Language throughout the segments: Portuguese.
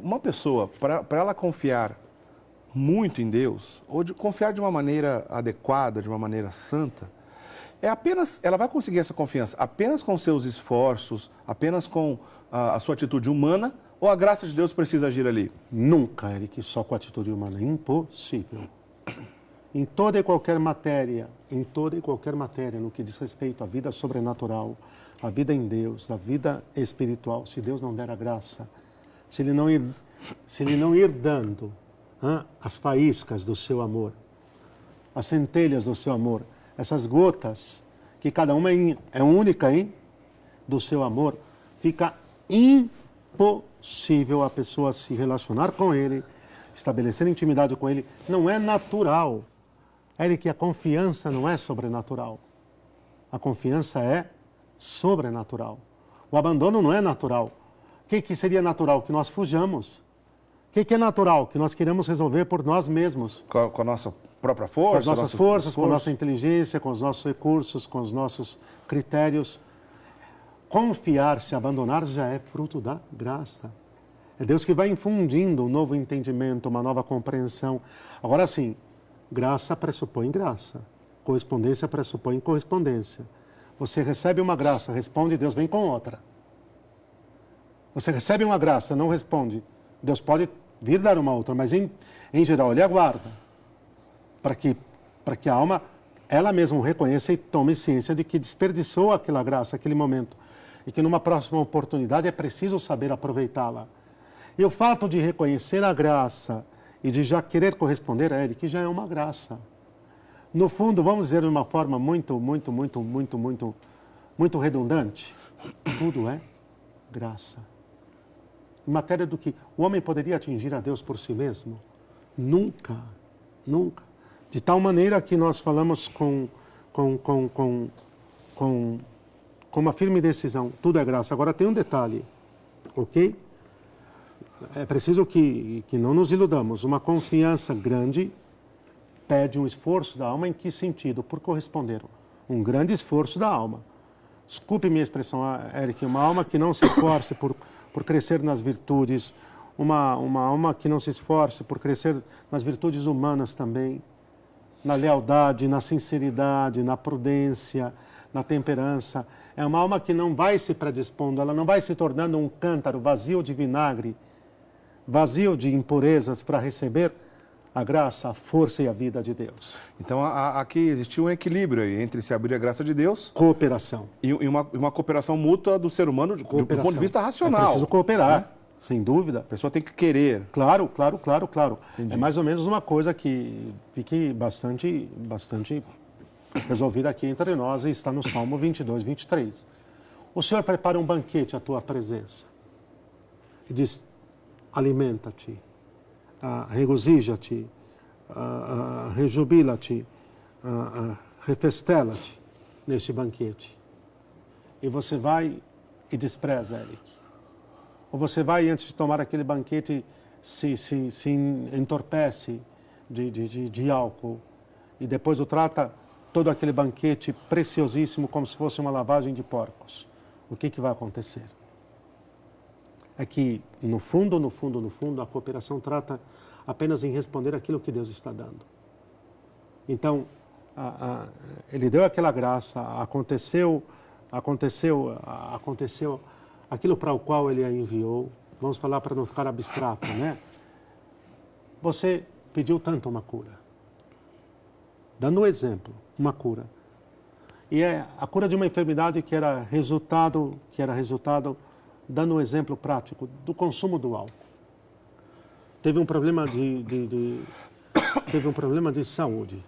uma pessoa, para ela confiar muito em Deus, ou de confiar de uma maneira adequada, de uma maneira santa, ela vai conseguir essa confiança apenas com seus esforços, apenas com a sua atitude humana, ou a graça de Deus precisa agir ali? Nunca, Eric, só com atitude humana. Impossível. Em toda e qualquer matéria, no que diz respeito à vida sobrenatural, à vida em Deus, à vida espiritual, se Deus não der a graça, se Ele não ir dando as faíscas do seu amor, as centelhas do seu amor, essas gotas, que cada uma é única, hein, do seu amor, fica impossível a pessoa se relacionar com Ele, estabelecer intimidade com Ele. Não é natural. Eric, a confiança não é sobrenatural. A confiança é sobrenatural. O abandono não é natural. O que seria natural? Que nós fujamos. O que é natural? Que nós queremos resolver por nós mesmos. Com a nossa própria força? Com as nossas forças, com a nossa inteligência, com os nossos recursos, com os nossos critérios. Confiar, se abandonar, já é fruto da graça. É Deus que vai infundindo um novo entendimento, uma nova compreensão. Agora sim, graça pressupõe graça. Correspondência pressupõe correspondência. Você recebe uma graça, responde, Deus vem com outra. Você recebe uma graça, não responde, Deus pode vir dar uma outra, mas em geral Ele aguarda. Para que a alma, ela mesma reconheça e tome ciência de que desperdiçou aquela graça, aquele momento. E que numa próxima oportunidade é preciso saber aproveitá-la. E o fato de reconhecer a graça e de já querer corresponder a Ele, que já é uma graça. No fundo, vamos dizer de uma forma muito redundante, tudo é graça. Em matéria do que o homem poderia atingir a Deus por si mesmo? Nunca, nunca. De tal maneira que nós falamos com uma firme decisão, tudo é graça. Agora tem um detalhe, ok? É preciso que não nos iludamos. Uma confiança grande pede um esforço da alma. Em que sentido? Por corresponder. Um grande esforço da alma. Desculpe minha expressão, Eric. Uma alma que não se esforce por crescer nas virtudes. Uma alma que não se esforce por crescer nas virtudes humanas também. Na lealdade, na sinceridade, na prudência, na temperança. É uma alma que não vai se predispondo, ela não vai se tornando um cântaro vazio de vinagre, vazio de impurezas para receber a graça, a força e a vida de Deus. Então, aqui existe um equilíbrio aí entre se abrir a graça de Deus... Cooperação. E uma cooperação mútua do ser humano do ponto de vista racional. É preciso cooperar, sem dúvida. A pessoa tem que querer. Claro. Entendi. É mais ou menos uma coisa que fique bastante resolvida aqui entre nós e está no Salmo 22, 23. O Senhor prepara um banquete à tua presença e diz: alimenta-te, regozija-te, rejubila-te, refestela-te neste banquete. E você vai e despreza, Eric. Ou você vai, antes de tomar aquele banquete, se entorpece de álcool e depois o trata todo aquele banquete preciosíssimo como se fosse uma lavagem de porcos. O que vai acontecer? É que, no fundo, a cooperação trata apenas em responder aquilo que Deus está dando. Então, Ele deu aquela graça, aconteceu aquilo para o qual Ele a enviou. Vamos falar para não ficar abstrato, né? Você pediu tanto uma cura. Dando um exemplo, uma cura. E é a cura de uma enfermidade que era resultado, dando um exemplo prático, do consumo do álcool. Teve um problema de saúde.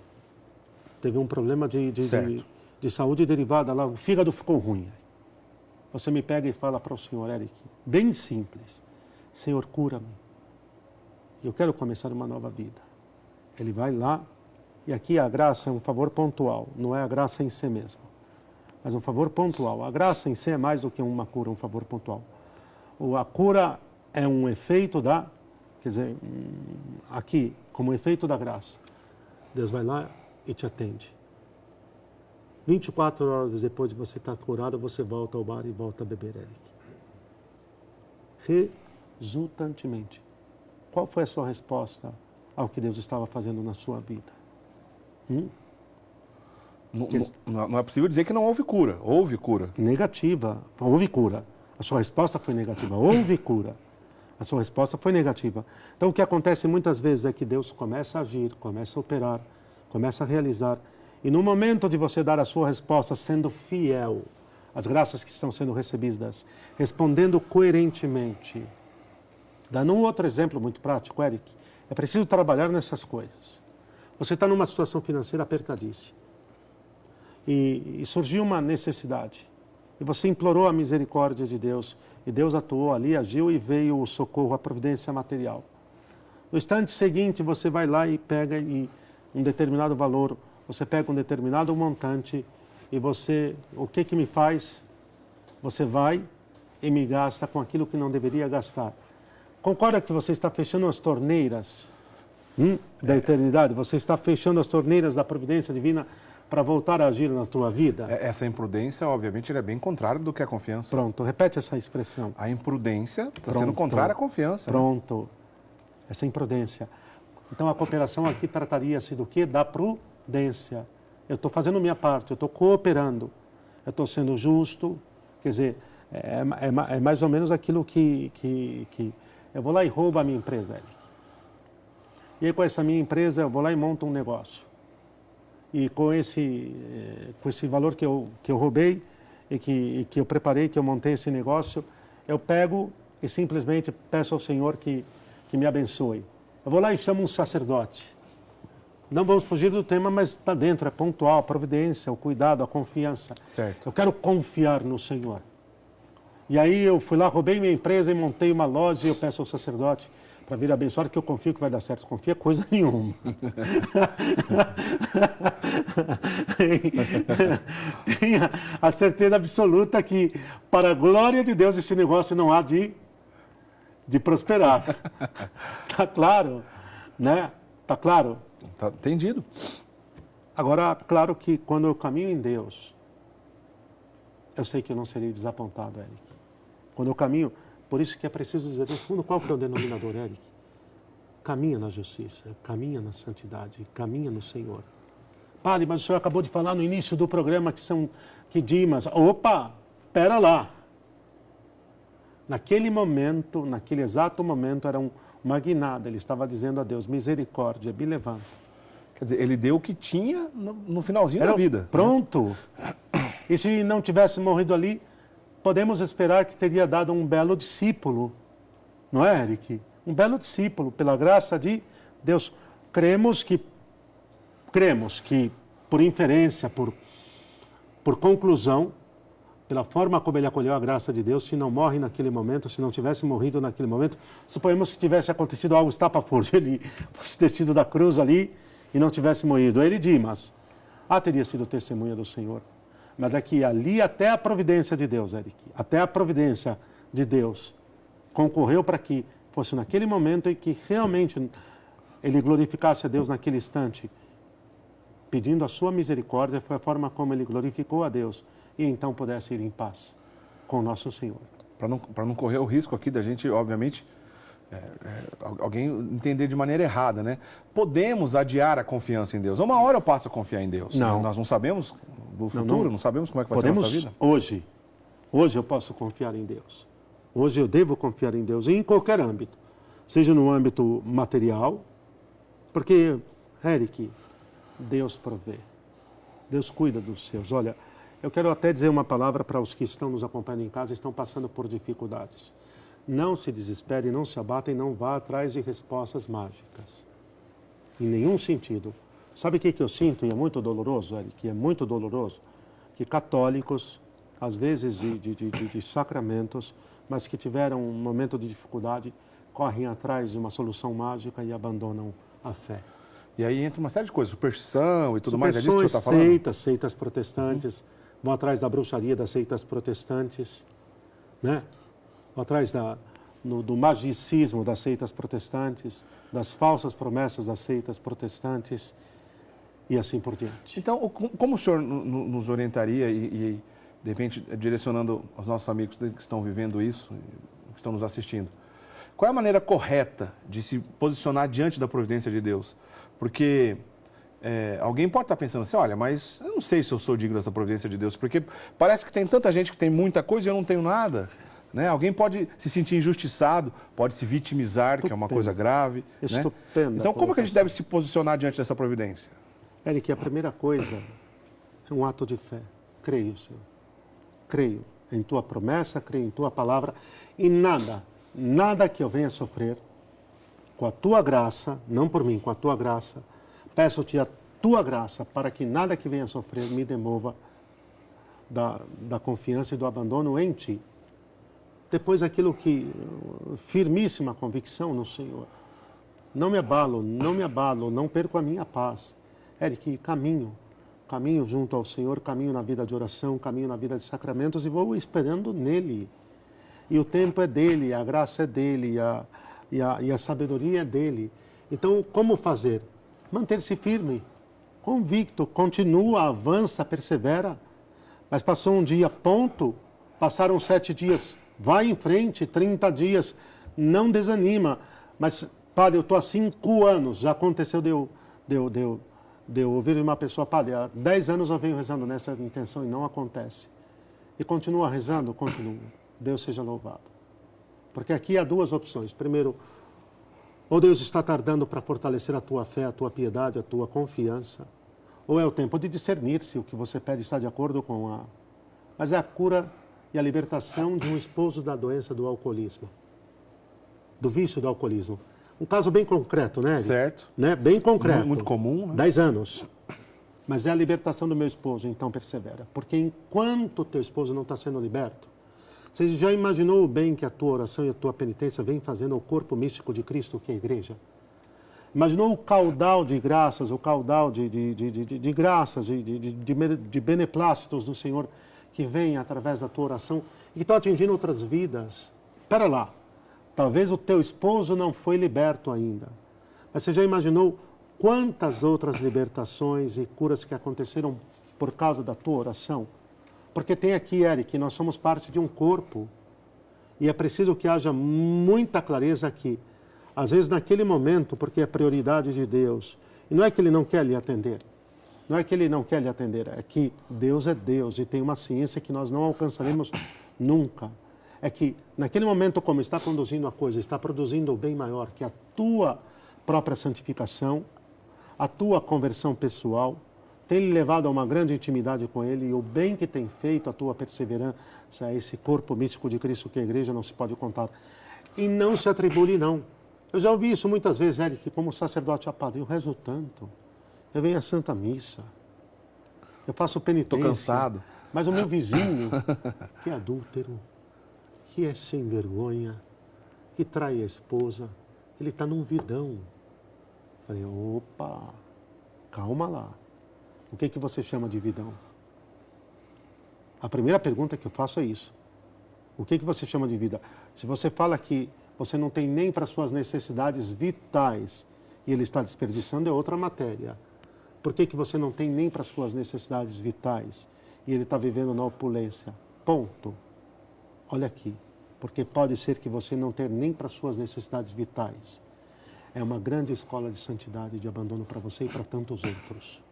Teve um problema de saúde derivada lá, o fígado ficou ruim. Você me pega e fala para o senhor, Eric, bem simples: Senhor, cura-me. Eu quero começar uma nova vida. Ele vai lá, e aqui a graça é um favor pontual, não é a graça em si mesmo, mas um favor pontual. A graça em si é mais do que uma cura, um favor pontual. A cura é um efeito aqui, como efeito da graça. Deus vai lá e te atende. 24 horas depois de você estar curado, você volta ao bar e volta a beber, Eric. Resultantemente. Qual foi a sua resposta ao que Deus estava fazendo na sua vida? Não é possível dizer que não houve cura. Houve cura. Negativa. Houve cura. A sua resposta foi negativa. Houve cura. A sua resposta foi negativa. Então, o que acontece muitas vezes é que Deus começa a agir, começa a operar, começa a realizar. E no momento de você dar a sua resposta, sendo fiel às graças que estão sendo recebidas, respondendo coerentemente. Dando um outro exemplo muito prático, Eric, é preciso trabalhar nessas coisas. Você está numa situação financeira apertadíssima. E surgiu uma necessidade. E você implorou a misericórdia de Deus. E Deus atuou ali, agiu e veio o socorro, a providência material. No instante seguinte, você vai lá e pega um determinado valor, você pega um determinado montante e você, o que me faz? Você vai e me gasta com aquilo que não deveria gastar. Concorda que você está fechando as torneiras da eternidade? Você está fechando as torneiras da providência divina para voltar a agir na tua vida? Essa imprudência, obviamente, é bem contrária do que a confiança. Pronto, repete essa expressão. A imprudência está sendo contrária à confiança. Pronto, essa imprudência. Então, a cooperação aqui trataria-se do quê? Da prudência. Eu estou fazendo minha parte, eu estou cooperando, eu estou sendo justo. Quer dizer, é mais ou menos aquilo que eu vou lá e roubo a minha empresa, Eric. E aí, com essa minha empresa, eu vou lá e monto um negócio. E com esse valor que eu roubei e que eu preparei, que eu montei esse negócio, eu pego e simplesmente peço ao Senhor que me abençoe. Eu vou lá e chamo um sacerdote. Não vamos fugir do tema, mas está dentro, é pontual, a providência, o cuidado, a confiança. Certo. Eu quero confiar no Senhor. E aí eu fui lá, roubei minha empresa e montei uma loja e eu peço ao sacerdote para vir abençoar, que eu confio que vai dar certo. Confia coisa nenhuma. Tenha a certeza absoluta que, para a glória de Deus, esse negócio não há de prosperar. Está claro? Né? Está claro? Está entendido. Agora, claro que quando eu caminho em Deus, eu sei que eu não serei desapontado, Eric. Quando eu caminho... Por isso que é preciso dizer, no fundo, qual que é o denominador, Eric? Caminha na justiça, caminha na santidade, caminha no Senhor. Padre, mas o senhor acabou de falar no início do programa que Dimas... Opa, pera lá. Naquele momento, naquele exato momento, era uma guinada. Ele estava dizendo a Deus, misericórdia, me levanta. Quer dizer, ele deu o que tinha no finalzinho da vida. Pronto. E se não tivesse morrido ali, podemos esperar que teria dado um belo discípulo, não é, Eric? Um belo discípulo, pela graça de Deus. Cremos que por inferência, por conclusão, pela forma como ele acolheu a graça de Deus, se não morre naquele momento, se não tivesse morrido naquele momento, suponhamos que tivesse acontecido algo estapafúrdio, ele fosse descido da cruz ali e não tivesse morrido. Ele, Dimas, teria sido testemunha do Senhor. Mas é que ali até a providência de Deus, Eric, até a providência de Deus concorreu para que fosse naquele momento em que realmente ele glorificasse a Deus naquele instante, pedindo a sua misericórdia, foi a forma como ele glorificou a Deus e então pudesse ir em paz com o nosso Senhor. Para não correr o risco aqui da gente, obviamente, alguém entender de maneira errada, né? Podemos adiar a confiança em Deus. Uma hora eu passo a confiar em Deus. Não. Nós não sabemos do futuro, não sabemos como é que vai ser a nossa vida. Hoje eu posso confiar em Deus. Hoje eu devo confiar em Deus, em qualquer âmbito. Seja no âmbito material, porque, Eric, Deus provê. Deus cuida dos seus. Olha, eu quero até dizer uma palavra para os que estão nos acompanhando em casa e estão passando por dificuldades. Não se desespere, não se abata e não vá atrás de respostas mágicas. Em nenhum sentido. Sabe o que eu sinto, e é muito doloroso, Eric, é muito doloroso? Que católicos, às vezes de sacramentos, mas que tiveram um momento de dificuldade, correm atrás de uma solução mágica e abandonam a fé. E aí entra uma série de coisas, superstição e tudo mais, é disso que o senhor está falando? Seitas protestantes, vão atrás da bruxaria das seitas protestantes, né? Vão atrás do magicismo das seitas protestantes, das falsas promessas das seitas protestantes e assim por diante. Então, como o senhor nos orientaria e de repente, direcionando aos nossos amigos que estão vivendo isso, que estão nos assistindo, qual é a maneira correta de se posicionar diante da providência de Deus? Porque alguém pode estar pensando assim, olha, mas eu não sei se eu sou digno dessa providência de Deus, porque parece que tem tanta gente que tem muita coisa e eu não tenho nada. Né? Alguém pode se sentir injustiçado, pode se vitimizar, que é uma coisa grave. Né? Então, como é que a gente deve se posicionar diante dessa providência? Eric, a primeira coisa é um ato de fé. Creio, Senhor. Creio em tua promessa, creio em tua palavra e nada que eu venha sofrer, com a tua graça, não por mim, com a tua graça, peço-te a tua graça para que nada que venha sofrer me demova da confiança e do abandono em ti. Depois aquilo que, firmíssima convicção no Senhor. Não me abalo, não perco a minha paz. Eric, caminho junto ao Senhor, caminho na vida de oração, caminho na vida de sacramentos e vou esperando nele. E o tempo é dele, a graça é dele, e a sabedoria é dele. Então, como fazer? Manter-se firme, convicto, continua, avança, persevera. Mas passou um dia, ponto, passaram 7 dias, vai em frente, 30 dias, não desanima. Mas, padre, eu estou há 5 anos, já aconteceu de eu ouvir uma pessoa, padre, há 10 anos eu venho rezando nessa intenção e não acontece. E continua rezando, continua. Deus seja louvado. Porque aqui há 2 opções. Primeiro, ou Deus está tardando para fortalecer a tua fé, a tua piedade, a tua confiança, ou é o tempo de discernir se o que você pede está de acordo com a... Mas é a cura e a libertação de um esposo da doença do alcoolismo, do vício do alcoolismo. Um caso bem concreto, né, Eric? Certo. Né? Bem concreto. Muito comum, né? 10 anos. Mas é a libertação do meu esposo, então persevera. Porque enquanto teu esposo não está sendo liberto, você já imaginou o bem que a tua oração e a tua penitência vem fazendo ao corpo místico de Cristo, que é a igreja? Imaginou o caudal de graças, o caudal de graças, de beneplácitos do Senhor que vem através da tua oração e que estão atingindo outras vidas? Espera lá. Talvez o teu esposo não foi liberto ainda. Mas você já imaginou quantas outras libertações e curas que aconteceram por causa da tua oração? Porque tem aqui, Eric, nós somos parte de um corpo. E é preciso que haja muita clareza aqui. Às vezes, naquele momento, porque é prioridade de Deus. E não é que Ele não quer lhe atender. Não é que Ele não quer lhe atender. É que Deus é Deus e tem uma ciência que nós não alcançaremos nunca. É que, naquele momento, como está conduzindo a coisa, está produzindo o bem maior, que a tua própria santificação, a tua conversão pessoal, tem lhe levado a uma grande intimidade com Ele e o bem que tem feito a tua perseverança, esse corpo místico de Cristo que a igreja não se pode contar. E não se atribule, não. Eu já ouvi isso muitas vezes, Eric, como sacerdote a padre. Eu rezo tanto, eu venho à Santa Missa, eu faço penitência. Estou cansado. Mas o meu vizinho, que é adúltero, que é sem vergonha, que trai a esposa, ele está num vidão. Falei, opa, calma lá. O que você chama de vidão? A primeira pergunta que eu faço é isso. O que você chama de vida? Se você fala que você não tem nem para suas necessidades vitais e ele está desperdiçando, é outra matéria. Por que você não tem nem para suas necessidades vitais e ele está vivendo na opulência? Ponto. Olha aqui, porque pode ser que você não tenha nem para suas necessidades vitais. É uma grande escola de santidade e de abandono para você e para tantos outros.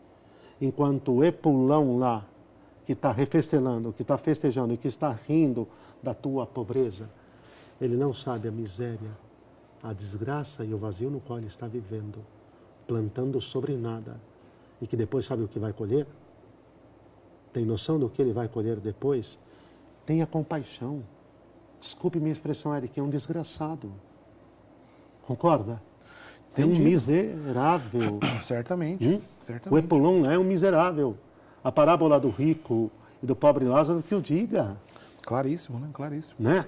Enquanto o epulão lá, que está refestelando, que está festejando e que está rindo da tua pobreza, ele não sabe a miséria, a desgraça e o vazio no qual ele está vivendo, plantando sobre nada, e que depois sabe o que vai colher? Tem noção do que ele vai colher depois? Tenha compaixão. Desculpe minha expressão, Eric, é um desgraçado. Concorda? É um miserável. Certamente. Certamente. O epulão é um miserável. A parábola do rico e do pobre Lázaro que o diga. Claríssimo, né? Claríssimo. Né?